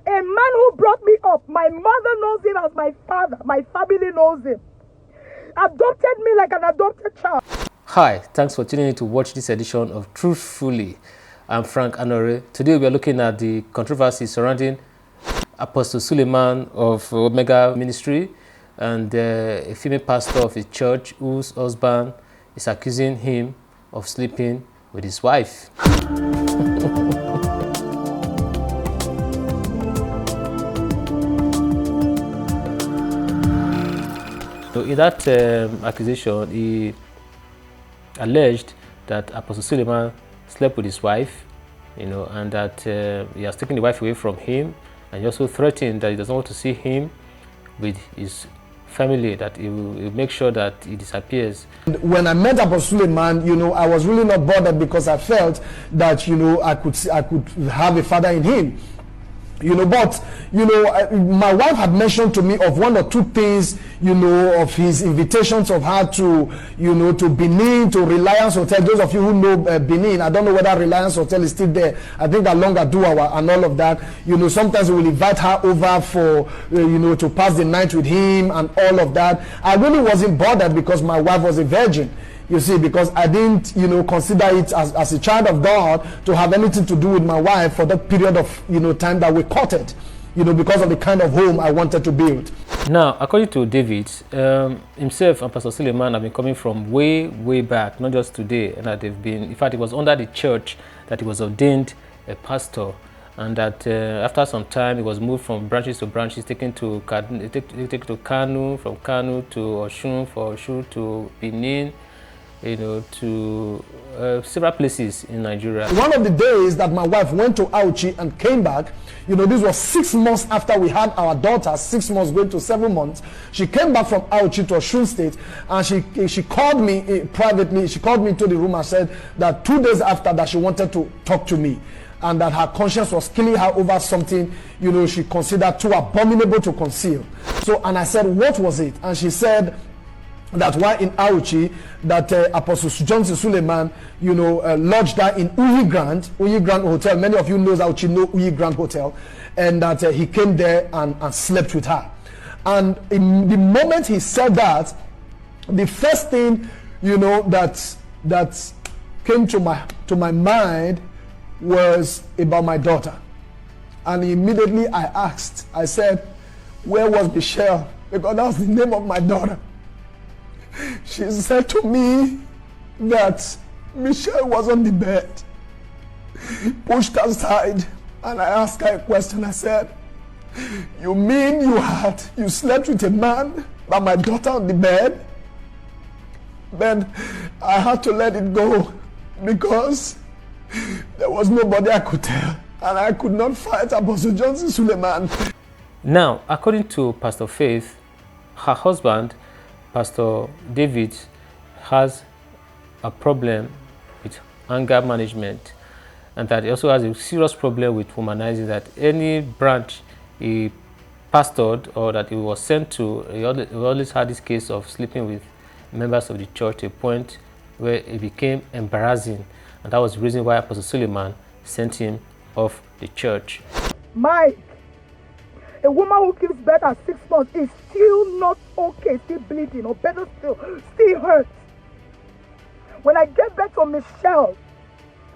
A man who brought me up. My mother knows him as my father. My family knows him. Adopted me like an adopted child. Hi, thanks for tuning in to watch this edition of Truthfully. I'm Frank Anore. Today we are looking at the controversy surrounding Apostle Suleman of Omega Ministry and a female pastor of a church whose husband is accusing him of sleeping with his wife. So in that accusation, he alleged that Apostle Suleman slept with his wife, and that he has taken the wife away from him, and he also threatened that he doesn't want to see him with his family, that he will make sure that he disappears. When I met Apostle Suleman, I was really not bothered because I felt that, I could have a father in him. But my wife had mentioned to me of one or two things, of his invitations of her to, to Benin, to Reliance Hotel. Those of you who know Benin, I don't know whether Reliance Hotel is still there. I think that longer do hour and all of that. Sometimes we will invite her over for, to pass the night with him and all of that. I really wasn't bothered because my wife was a virgin. You see, because I didn't, consider it as a child of God to have anything to do with my wife for that period of, time that we courted, because of the kind of home I wanted to build. Now, according to David, himself and Pastor Suleman have been coming from way, way back, not just today, and that they've been, in fact, it was under the church that he was ordained a pastor, and that after some time, he was moved from branches to branches, taken to Kano, from Kano to Oshun, from Oshun to Benin, to several places in Nigeria. One of the days that my wife went to Auchi and came back, this was 6 months after we had our daughter, 6 months going to 7 months. She came back from Auchi to Osun State, and she called me privately. She called me to the room and said that 2 days after that she wanted to talk to me, and that her conscience was killing her over something, she considered too abominable to conceal. So, and I said, what was it? And she said that while in Auchi, that Apostle Suleman, lodged her in Uyi Grand Hotel. Many of you know Auchi, know Uyi Grand Hotel, and that he came there and slept with her. And in the moment he said that, the first thing, that came to my mind was about my daughter. And immediately I said, where was Michelle? Because that was the name of my daughter. She said to me that Michelle was on the bed, pushed aside, and I asked her a question. I said, you mean you slept with a man, but my daughter on the bed? Then I had to let it go because there was nobody I could tell, and I could not fight Apostle Suleman. Now, according to Pastor Faith, her husband, Pastor David, has a problem with anger management, and that he also has a serious problem with womanizing, that any branch he pastored or that he was sent to, he always had this case of sleeping with members of the church to a point where it became embarrassing, and that was the reason why Apostle Suleman sent him off the church. Mike, a woman who gives birth at 6 months is still not okay, still bleeding, or better still hurts. When I gave birth to Michelle,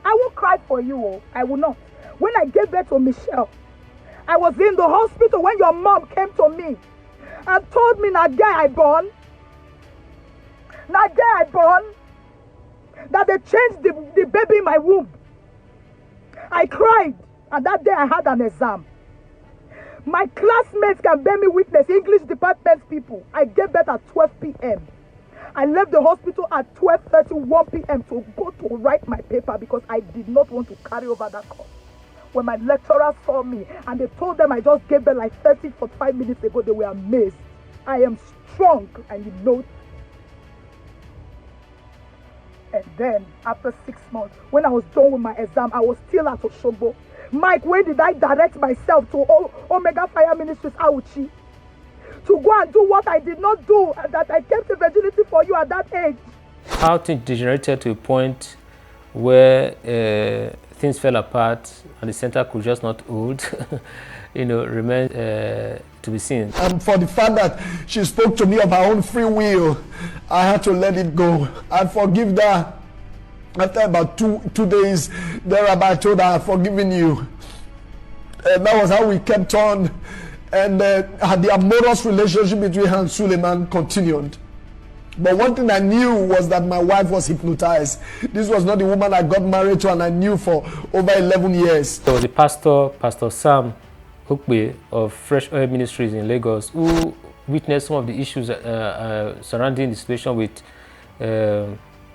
I won't cry for you, I will not. When I gave birth to Michelle, I was in the hospital when your mom came to me and told me, that they changed the baby in my womb. I cried, and that day I had an exam. My classmates can bear me witness, English department people. I gave birth at 12 p.m. I left the hospital at 12:31 p.m. to go to write my paper because I did not want to carry over that course. When my lecturers saw me and they told them I just gave birth like 45 minutes ago, they were amazed. I am strong, and you know. And then, after 6 months, when I was done with my exam, I was still at Oshogbo. Mike, where did I direct myself to Omega Fire Ministries, Auchi? To go and do what I did not do, and that I kept the virginity for you at that age. How things degenerated to a point where things fell apart, and the center could just not hold, remains to be seen. And for the fact that she spoke to me of her own free will, I had to let it go. I forgive her. After about two days, thereabout, I told her, I've forgiven you. And that was how we kept on. And the amorous relationship between her and Suleman continued. But one thing I knew was that my wife was hypnotized. This was not the woman I got married to, and I knew for over 11 years. So the Pastor Sam Okpe of Fresh Oil Ministries in Lagos, who witnessed some of the issues surrounding the situation with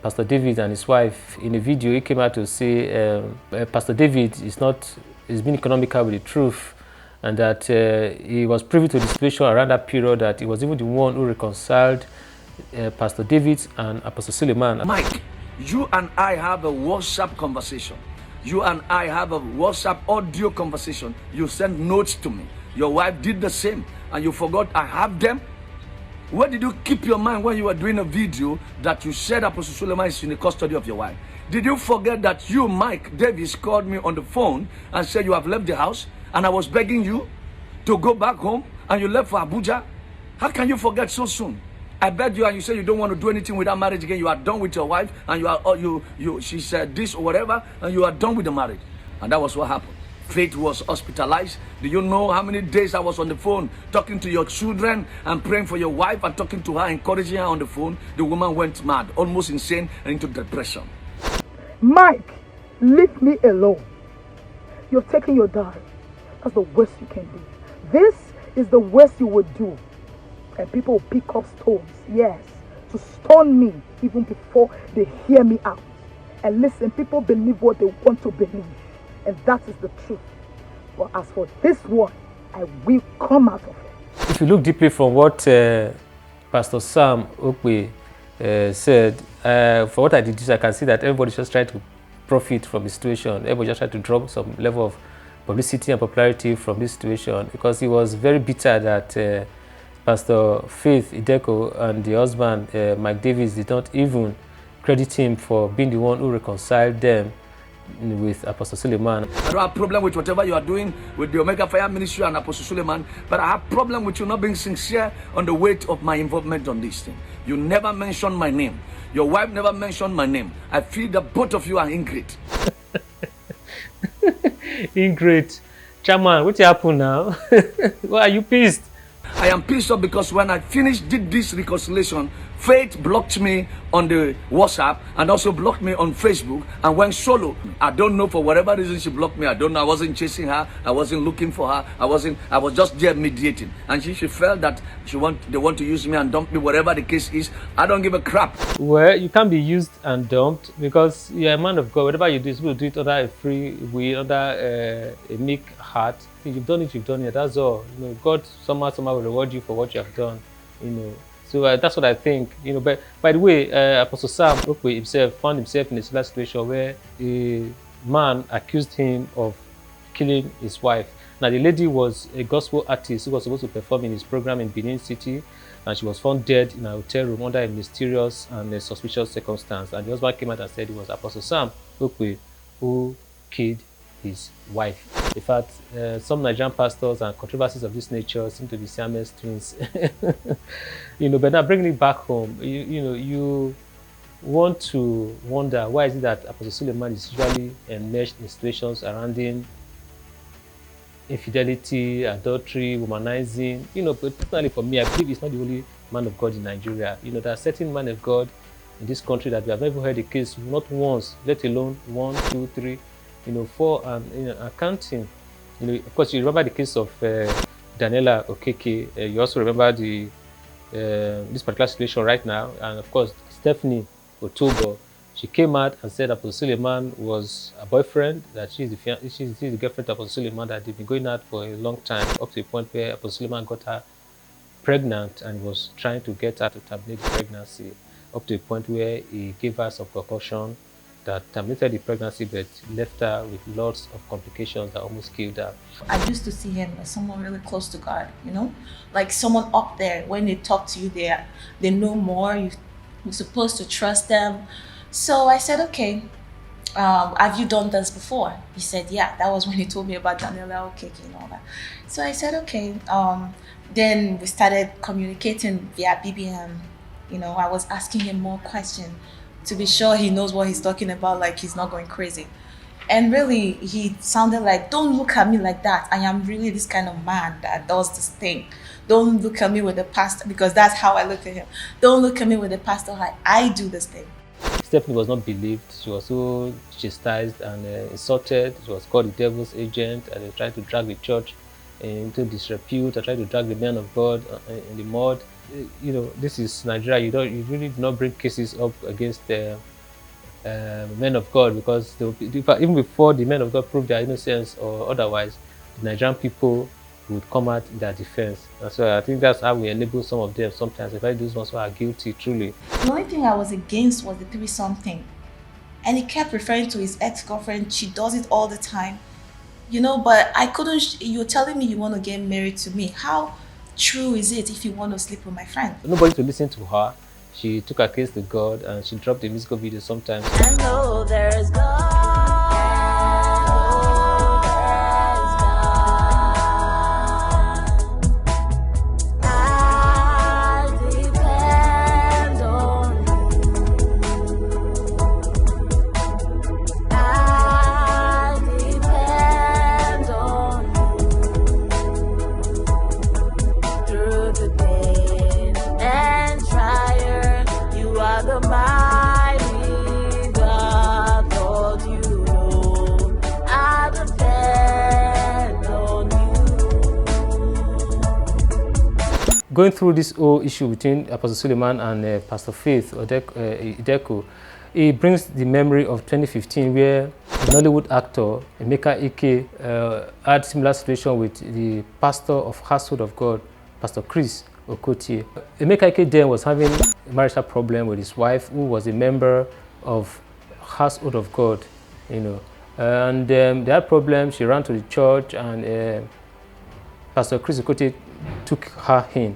Pastor David and his wife. In a video, he came out to say Pastor David is being economical with the truth, and that he was privy to the situation around that period, that he was even the one who reconciled Pastor David and Apostle Suleman. Mike, you and I have a WhatsApp conversation. You and I have a WhatsApp audio conversation. You sent notes to me. Your wife did the same, and you forgot I have them. Where did you keep your mind when you were doing a video that you said Apostle Suleman is in the custody of your wife? Did you forget that you, Mike Davis, called me on the phone and said you have left the house, and I was begging you to go back home, and you left for Abuja? How can you forget so soon? I begged you, and you said you don't want to do anything with that marriage again. You are done with your wife, and she said this or whatever, and you are done with the marriage. And that was what happened. Faith was hospitalized. Do you know how many days I was on the phone talking to your children and praying for your wife and talking to her, encouraging her on the phone? The woman went mad, almost insane, and into depression. Mike, leave me alone. You've taken your dive. That's the worst you can do. This is the worst you would do. And people will pick up stones, yes, to stone me even before they hear me out. And listen, people believe what they want to believe. And that is the truth. But as for this one, I will come out of it. If you look deeply from what Pastor Sam Okpe said, for what I did, I can see that everybody's just trying to profit from the situation. Everybody just trying to drop some level of publicity and popularity from this situation, because he was very bitter that Pastor Faith Ideko and the husband, Mike Davis, did not even credit him for being the one who reconciled them with Apostle Suleman. I don't have problem with whatever you are doing with the Omega Fire Ministry and Apostle Suleman, but I have problem with you not being sincere on the weight of my involvement on this thing. You never mentioned my name. Your wife never mentioned my name. I feel that both of you are ingrate. Ingrate. Chairman, what happened now? Why are you pissed? I am pissed off because when I did this reconciliation, Faith blocked me on the WhatsApp and also blocked me on Facebook and went solo. I don't know, for whatever reason she blocked me. I don't know. I wasn't chasing her. I wasn't looking for her. I was just there mediating. And she felt that they want to use me and dump me, whatever the case is. I don't give a crap. Well, you can't be used and dumped because you're a man of God. Whatever you do, you're supposed to do it under a free will, under a meek heart. You've done it. That's all. God somehow will reward you for what you have done. So that's what I think. But by the way, Apostle Sam Okpe himself found himself in a similar situation where a man accused him of killing his wife. Now, the lady was a gospel artist who was supposed to perform in his program in Benin City, and she was found dead in a hotel room under a mysterious and a suspicious circumstance. And the husband came out and said it was Apostle Sam Okpe who killed his wife. In fact, some Nigerian pastors and controversies of this nature seem to be Siamese twins. But now bringing it back home, you want to wonder, why is it that Apostle Suleman is usually enmeshed in situations surrounding infidelity, adultery, womanizing? But personally for me, I believe he's not the only man of God in Nigeria. There are certain men of God in this country that we have never heard a case, not once, let alone 1, 2, 3, 4, and accounting. Of course, you remember the case of Daniela Okeke. You also remember this particular situation right now. And of course, Stephanie Otobo, she came out and said Apostle Suleman was a boyfriend, that she's the girlfriend of Apostle Suleman, that they've been going out for a long time, up to the point where Apostle Suleman got her pregnant and was trying to get her to terminate the pregnancy, up to the point where he gave her some precaution that terminated the pregnancy but left her with lots of complications that almost killed her. I used to see him as someone really close to God, like someone up there. When they talk to you, they know more. You're supposed to trust them. So I said, okay, have you done this before? He said, yeah. That was when he told me about Daniela Okeke and all that. So I said, okay. Then we started communicating via BBM. You know, I was asking him more questions to be sure he knows what he's talking about, like he's not going crazy. And really, he sounded like, don't look at me like that. I am really this kind of man that does this thing. Don't look at me with the pastor, because that's how I look at him. Don't look at me with the pastor like I do this thing. Stephanie was not believed. She was so chastised and insulted. She was called the devil's agent, and they tried to drag the church into disrepute. They tried to drag the men of God in the mud. You know, this is Nigeria. You really do not bring cases up against the men of God, because even before the men of God proved their innocence or otherwise, the Nigerian people would come out in their defense. And so I think that's how we enable some of them sometimes, especially those ones who are guilty truly. The only thing I was against was the threesome thing. And he kept referring to his ex-girlfriend. She does it all the time. You know, but I couldn't, you're telling me you want to get married to me. How true is it if you want to sleep with my friend? Nobody to listen to her. She took her case to God, and she dropped a musical video sometimes. I know there's God. Going through this whole issue between Apostle Suleman and Pastor Faith Ideko, it brings the memory of 2015, where the Nollywood actor Emeka Ike had similar situation with the pastor of Household of God, Pastor Chris Okotie. Emeka Ike then was having a marital problem with his wife, who was a member of Household of God, you know, and they had problems. She ran to the church, and Pastor Chris Okotie took her in.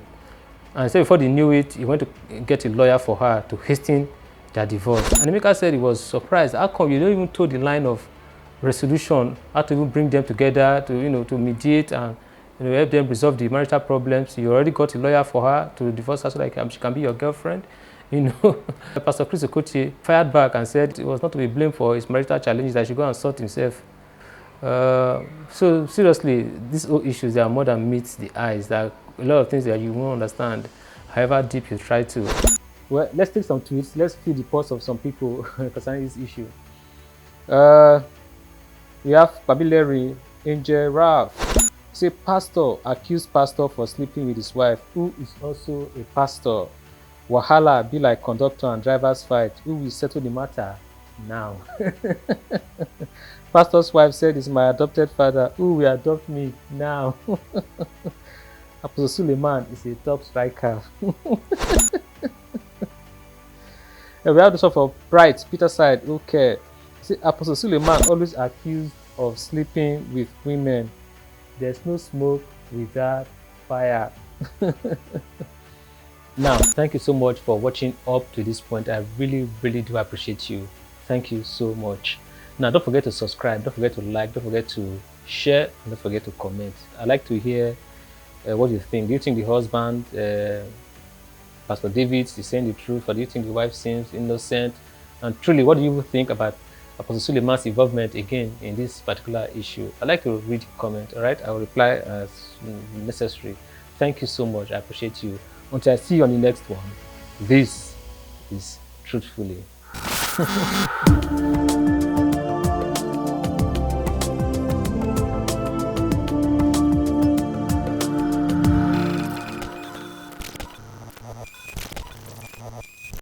And so before they knew it, he went to get a lawyer for her to hasten their divorce. And Emeka said he was surprised. How come you don't even toe the line of resolution, how to even bring them together, to, you know, to mediate and, you know, help them resolve the marital problems? You already got a lawyer for her to divorce her so that she can be your girlfriend. You know, Pastor Chris Okotie fired back and said it was not to be blamed for his marital challenges, that he should go and sort himself. So seriously, these whole issues, they are more than meets the eyes. There are a lot of things that you won't understand, however deep you try to. Well, let's take some tweets. Let's feel the pulse of some people concerning this issue. We have Babileri, Angel Ralph. Say, pastor accused pastor for sleeping with his wife, who is also a pastor. Wahala be like conductor and driver's fight. Who will settle the matter now? Pastor's wife said, "It's my adopted father. Who will adopt me now?" Apostle Suleman is a top striker. And we have this one for Bright, Peter side. Okay. See, Apostle Suleman always accused of sleeping with women. There's no smoke without fire. Now, thank you so much for watching up to this point. I really, really do appreciate you. Thank you so much. Now, don't forget to subscribe, don't forget to like, don't forget to share, and don't forget to comment. I'd like to hear what you think. Do you think the husband, Pastor David, is saying the truth, or do you think the wife seems innocent? And truly, what do you think about Apostle Suleman's involvement again in this particular issue? I'd like to read your comment, all right? I will reply as necessary. Thank you so much. I appreciate you. Until I see you on the next one, this is Truthfully.